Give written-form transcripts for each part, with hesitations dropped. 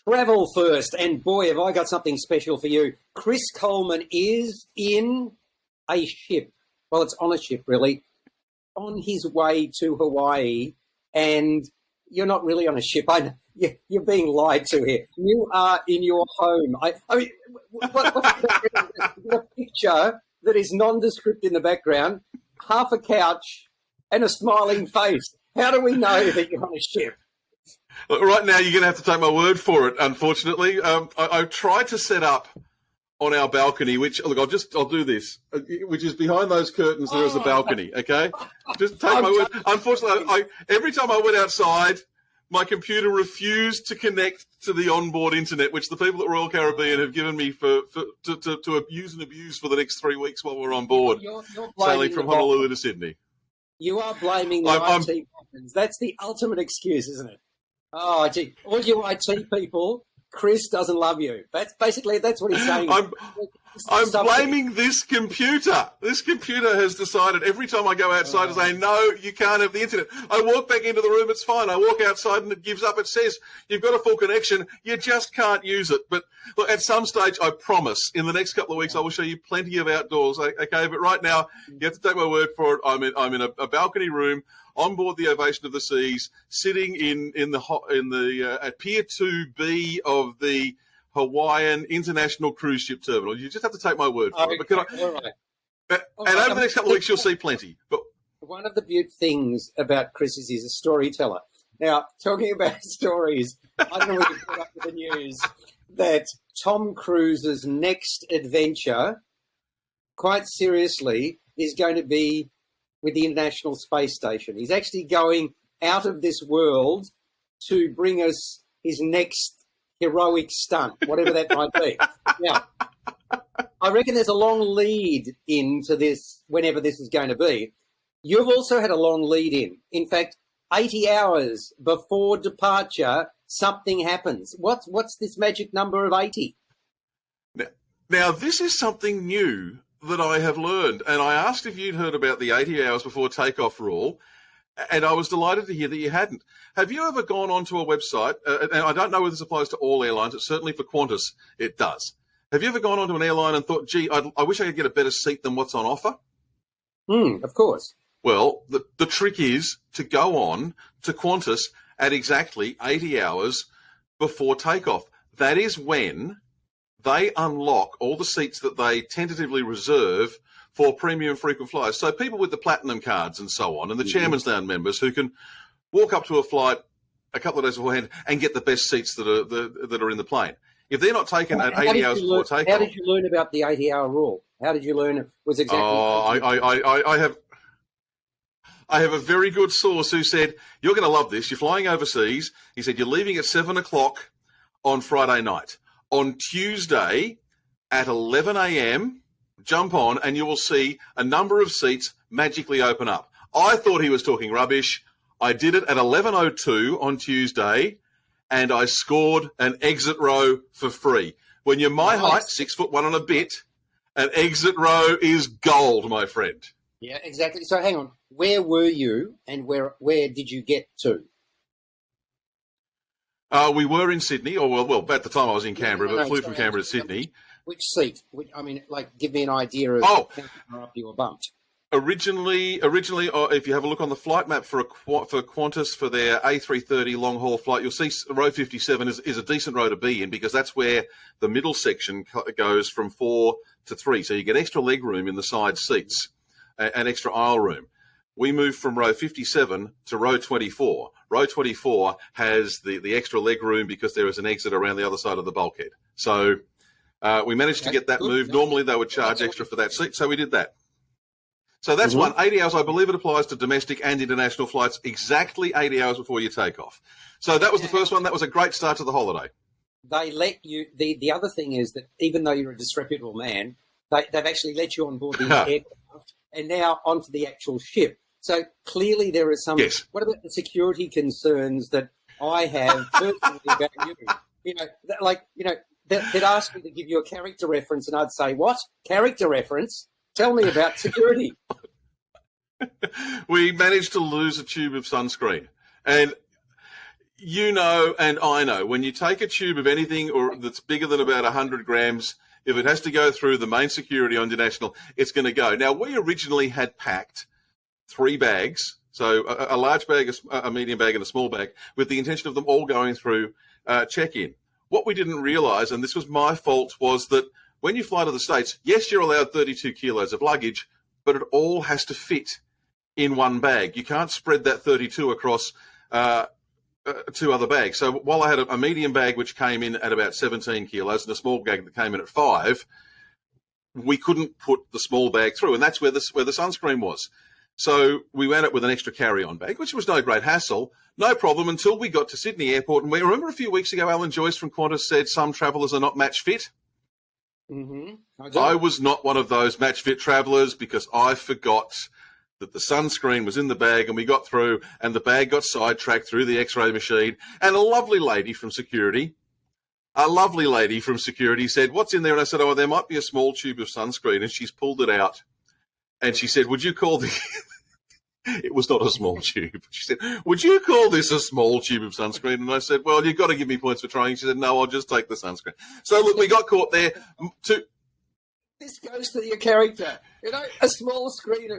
Travel first, and boy, have I got something special for you. Chris Coleman is in a ship. Well, it's on a ship, really, on his way to Hawaii, and you're not really on a ship. You're being lied to here. You are in your home. I mean, what's a picture that is nondescript in the background, half a couch, and a smiling face. How do we know that you're on a ship? Right now, you're going to have to take my word for it, unfortunately. I tried to set up on our balcony, which, look, I'll do this, which is behind those curtains, there is a balcony, okay? Just take my word. Unfortunately, every time I went outside, my computer refused to connect to the onboard internet, which the people at Royal Caribbean have given me to use and abuse for the next 3 weeks while we're on board, you're sailing from Honolulu to Sydney. You are blaming the IT problems. That's the ultimate excuse, isn't it? Oh, gee, all you IT people, Chris doesn't love you. That's what he's saying. I'm blaming this computer. This computer has decided every time I go outside to say, no, you can't have the internet. I walk back into the room, it's fine. I walk outside and it gives up. It says, you've got a full connection. You just can't use it. But look, at some stage, I promise, in the next couple of weeks, I will show you plenty of outdoors. Okay, but right now, you have to take my word for it. I'm in a balcony room on board the Ovation of the Seas, sitting at Pier 2B of the Hawaiian International Cruise Ship Terminal. You just have to take my word for it. And over the next couple of weeks, you'll see plenty. But one of the beautiful things about Chris is he's a storyteller. Now, talking about stories, I don't know if you put up with the news that Tom Cruise's next adventure, quite seriously, is going to be with the International Space Station. He's actually going out of this world to bring us his next heroic stunt, whatever that might be. Now, I reckon there's a long lead into this, whenever this is going to be. You've also had a long lead in. In fact, 80 hours before departure, something happens. What's this magic number of 80? Now, this is something new that I have learned, and I asked if you'd heard about the 80 hours before takeoff rule, and I was delighted to hear that you hadn't. Have you ever gone onto a website, and I don't know whether this applies to all airlines, it's certainly for Qantas it does. Have you ever gone onto an airline and thought, gee, I wish I could get a better seat than what's on offer? Of course. Well, the trick is to go on to Qantas at exactly 80 hours before takeoff. That is when they unlock all the seats that they tentatively reserve for premium frequent flyers. So people with the platinum cards and so on, and the Chairman's Lounge members who can walk up to a flight a couple of days beforehand and get the best seats that are in the plane. If they're not taken at 80 hours before takeoff... How did you learn about the 80-hour rule? How did you learn it was exactly... I have a very good source who said, you're going to love this. You're flying overseas. He said, you're leaving at 7 o'clock on Friday night. On Tuesday at 11 a.m., jump on and you will see a number of seats magically open up. I thought he was talking rubbish. I did it at 11:02 on Tuesday and I scored an exit row for free. When you're my height, 6'1" and a bit, an exit row is gold, my friend. Yeah, exactly. So hang on. Where were you and where did you get to? We were in Sydney, well, at the time I was in Canberra, but flew from Canberra to Sydney. Which seat? Give me an idea of how up you were bumped. Originally, if you have a look on the flight map for Qantas for their A330 long-haul flight, you'll see row 57 is a decent row to be in because that's where the middle section goes from 4 to 3. So you get extra leg room in the side seats and extra aisle room. We moved from row 57 to row 24. Row 24 has the extra leg room because there is an exit around the other side of the bulkhead. So we managed to get that moved. Normally they would charge extra for that seat, so we did that. So that's 80 hours. I believe it applies to domestic and international flights exactly 80 hours before you take off. So that was the first one. That was a great start to the holiday. They let you... The other thing is that even though you're a disreputable man, they've actually let you on board the aircraft and now onto the actual ship. So clearly there are some... Yes. What about the security concerns that I have personally about you? They'd ask me to give you a character reference and I'd say, what? Character reference? Tell me about security. We managed to lose a tube of sunscreen. And You know, and I know, when you take a tube of anything or that's bigger than about 100 grams, if it has to go through the main security on your national, it's going to go. Now, we originally had packed 3 bags, so a large bag, a medium bag, and a small bag, with the intention of them all going through check-in. What we didn't realise, and this was my fault, was that when you fly to the States, yes, you're allowed 32 kilos of luggage, but it all has to fit in one bag. You can't spread that 32 across 2 other bags. So while I had a medium bag which came in at about 17 kilos and a small bag that came in at 5, we couldn't put the small bag through, and that's where the sunscreen was. So we wound up with an extra carry-on bag, which was no great hassle, no problem, until we got to Sydney Airport. And we remember a few weeks ago, Alan Joyce from Qantas said some travellers are not match fit. Mm-hmm. I was not one of those match fit travellers because I forgot that the sunscreen was in the bag, and we got through, and the bag got sidetracked through the X-ray machine, and a lovely lady from security said, "What's in there?" And I said, "Oh, there might be a small tube of sunscreen," and she's pulled it out, and she said, "Would you call the..." It was not a small tube. She said, "Would you call this a small tube of sunscreen?" And I said, "Well, you've got to give me points for trying." She said, "No, I'll just take the sunscreen." So look, we got caught there. This goes to your character. You know, a small screen.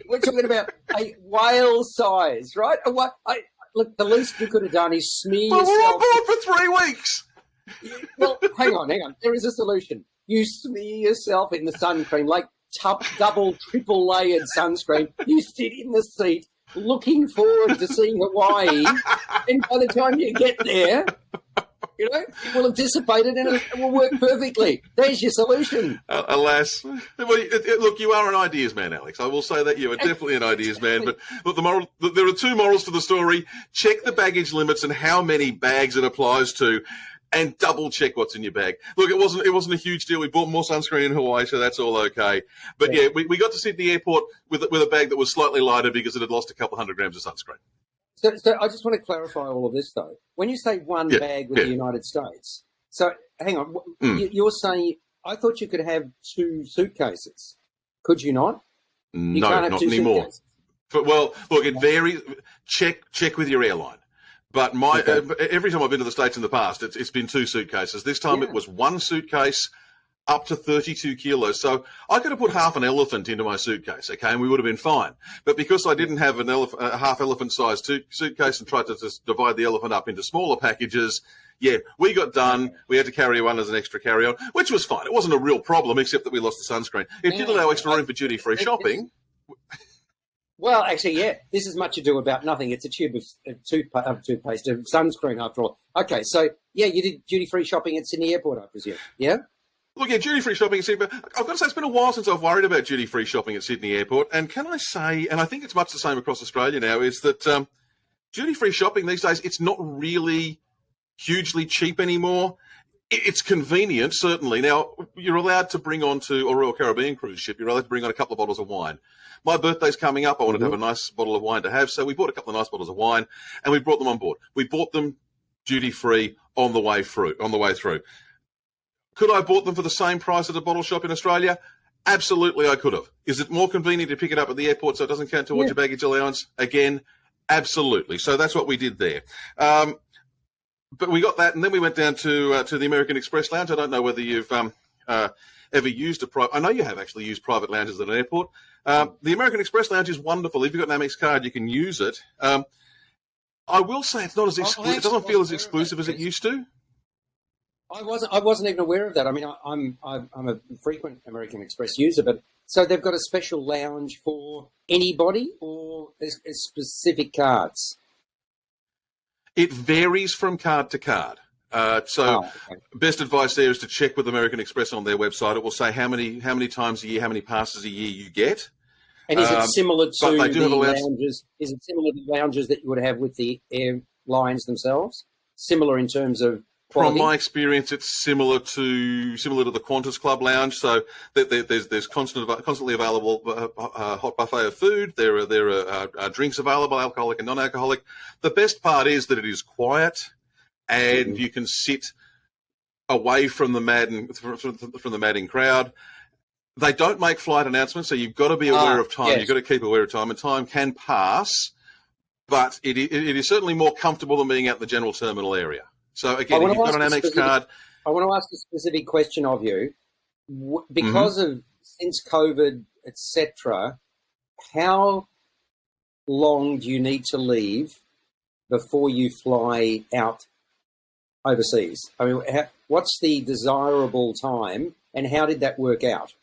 We're talking about a whale size, right? Look, the least you could have done is smear But yourself. we're on board for 3 weeks. Well, hang on. There is a solution. You smear yourself in the sun cream, like double, triple layered sunscreen. You sit in the seat looking forward to seeing Hawaii, and by the time you get there, you know, it will have dissipated and it will work perfectly. There's your solution. Alas. Well, look, you are an ideas man, Alex. I will say that you are definitely an ideas man. But look, there are 2 morals to the story. Check the baggage limits and how many bags it applies to, and double check what's in your bag. Look, it wasn't a huge deal. We bought more sunscreen in Hawaii, so that's all okay. But yeah, we got to Sydney Airport with a bag that was slightly lighter because it had lost a couple 100 grams of sunscreen. So I just want to clarify all of this, though. When you say one bag with the United States, so hang on, you're saying, I thought you could have 2 suitcases. Could you not? You No, can't have not 2 anymore. suitcases. Well, look, it varies. Check with your airline. But every time I've been to the States in the past, it's been 2 suitcases. This time it was 1 suitcase up to 32 kilos. So I could have put half an elephant into my suitcase, okay, and we would have been fine. But because I didn't have a half elephant-sized suitcase and tried to just divide the elephant up into smaller packages, we got done. We had to carry one as an extra carry-on, which was fine. It wasn't a real problem, except that we lost the sunscreen. It did allow extra room for duty-free shopping. Well, actually, this is much ado about nothing. It's a tube of toothpaste, of sunscreen, after all. Okay, so, you did duty-free shopping at Sydney Airport, I presume, yeah? Look, duty-free shopping at Sydney. I've got to say, it's been a while since I've worried about duty-free shopping at Sydney Airport. And can I say, and I think it's much the same across Australia now, is that duty-free shopping these days, it's not really hugely cheap anymore. It's convenient, certainly. Now, you're allowed to bring onto a Royal Caribbean cruise ship, you're allowed to bring on a couple of bottles of wine. My birthday's coming up. I wanted to have a nice bottle of wine to have, so we bought a couple of nice bottles of wine, and we brought them on board. We bought them duty-free on the way through. Could I have bought them for the same price at a bottle shop in Australia? Absolutely, I could have. Is it more convenient to pick it up at the airport so it doesn't count towards your baggage allowance? Again, absolutely. So that's what we did there. But we got that, and then we went down to the American Express Lounge. I don't know whether you've ever used I know you have actually used private lounges at an airport. The American Express Lounge is wonderful. If you've got an Amex card, you can use it. I will say it's not as exclusive. It doesn't feel as exclusive as it used to. I wasn't even aware of that. I mean, I'm a frequent American Express user, but so they've got a special lounge for anybody or specific cards? It varies from card to card. Best advice there is to check with American Express on their website. It will say how many times a year, how many passes a year you get. And is it similar to the lounges? Is it similar to the lounges that you would have with the airlines themselves? Similar in terms of quality? From my experience, it's similar to the Qantas Club Lounge. So there's constantly available hot buffet of food. There are drinks available, alcoholic and non-alcoholic. The best part is that it is quiet, and you can sit away from the madding crowd. They don't make flight announcements, so you've got to be aware of time. Yes. You've got to keep aware of time, and time can pass. but it is certainly more comfortable than being out in the general terminal area. So again, if you've got an Amex card, I want to ask a specific question of you. Because of since COVID, etc., how long do you need to leave before you fly out overseas? I mean, what's the desirable time, and how did that work out?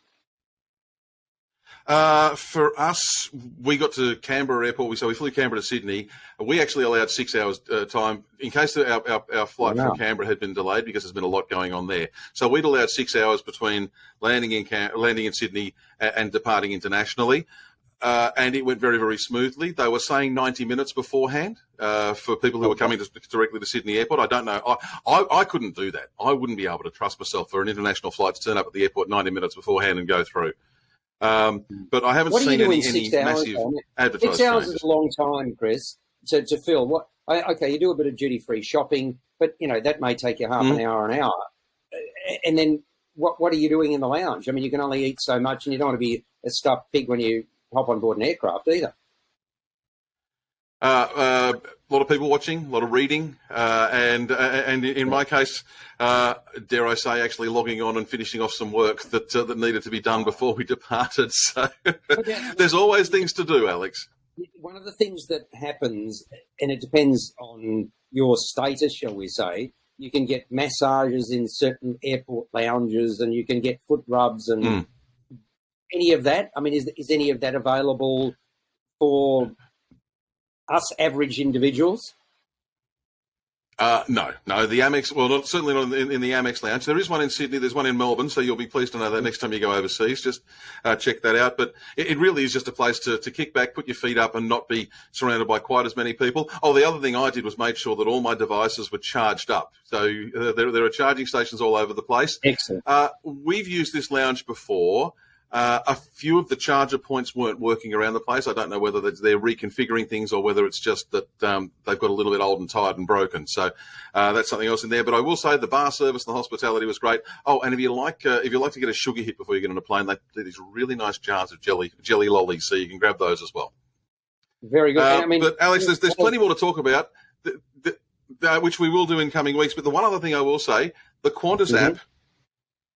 For us, we got to Canberra Airport. So we flew Canberra to Sydney. We actually allowed 6 hours time in case our flight from Canberra had been delayed because there's been a lot going on there. So we'd allowed 6 hours between landing in Sydney and departing internationally. And it went very, very smoothly. They were saying 90 minutes beforehand for people who were coming directly to Sydney Airport. I don't know. I couldn't do that. I wouldn't be able to trust myself for an international flight to turn up at the airport 90 minutes beforehand and go through. But I haven't seen any massive advertising. 6 hours is a long time, Chris, to fill. Okay, you do a bit of duty-free shopping, but, that may take you half an hour. And then what are you doing in the lounge? I mean, you can only eat so much, and you don't want to be a stuffed pig when you hop on board an aircraft either. A lot of people watching, a lot of reading, and in my case, dare I say, actually logging on and finishing off some work that needed to be done before we departed. So there's always things to do, Alex. One of the things that happens, and it depends on your status, shall we say, you can get massages in certain airport lounges, and you can get foot rubs and any of that. I mean, is any of that available for us average individuals? No. The Amex, well, certainly not in the Amex lounge. There is one in Sydney, there's one in Melbourne, so you'll be pleased to know that next time you go overseas. Just check that out. But it really is just a place to kick back, put your feet up, and not be surrounded by quite as many people. Oh, the other thing I did was made sure that all my devices were charged up. So there are charging stations all over the place. Excellent. We've used this lounge before. A few of the charger points weren't working around the place. I don't know whether they're reconfiguring things or whether it's just that they've got a little bit old and tired and broken. So that's something else in there. But I will say the bar service and the hospitality was great. Oh, and if you like to get a sugar hit before you get on a plane, they do these really nice jars of jelly lollies, so you can grab those as well. Very good. But Alex, there's plenty more to talk about, which we will do in coming weeks. But the one other thing I will say, the Qantas app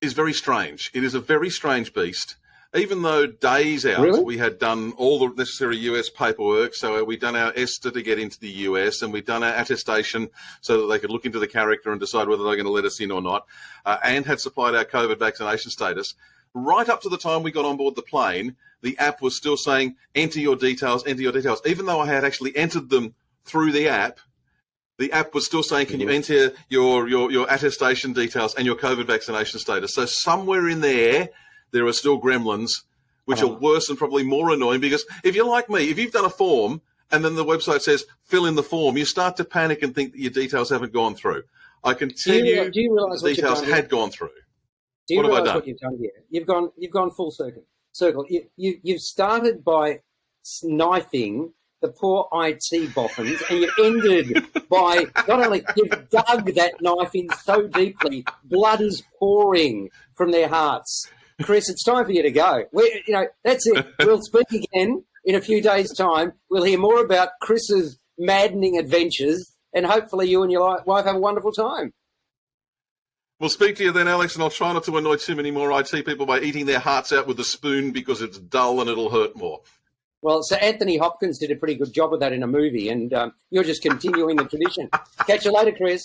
is very strange. It is a very strange beast. Even though days out, we had done all the necessary US paperwork, so we'd done our ESTA to get into the US, and we'd done our attestation so that they could look into the character and decide whether they're going to let us in or not, and had supplied our COVID vaccination status. Right up to the time we got on board the plane, the app was still saying, enter your details. Even though I had actually entered them through the app was still saying, can you enter your attestation details and your COVID vaccination status? So somewhere in there are still gremlins, which are worse and probably more annoying, because if you're like me, if you've done a form and then the website says, fill in the form, you start to panic and think that your details haven't gone through. I can tell you the details had gone through. Do you realise what you've done here? You've gone full circle. You've started by knifing the poor IT boffins, and you ended by not only you've dug that knife in so deeply, blood is pouring from their hearts. Chris, it's time for you to go. That's it. We'll speak again in a few days' time. We'll hear more about Chris's maddening adventures, and hopefully you and your wife have a wonderful time. We'll speak to you then, Alex, and I'll try not to annoy too many more IT people by eating their hearts out with a spoon, because it's dull and it'll hurt more. Well, Sir Anthony Hopkins did a pretty good job of that in a movie, and you're just continuing the tradition. Catch you later, Chris.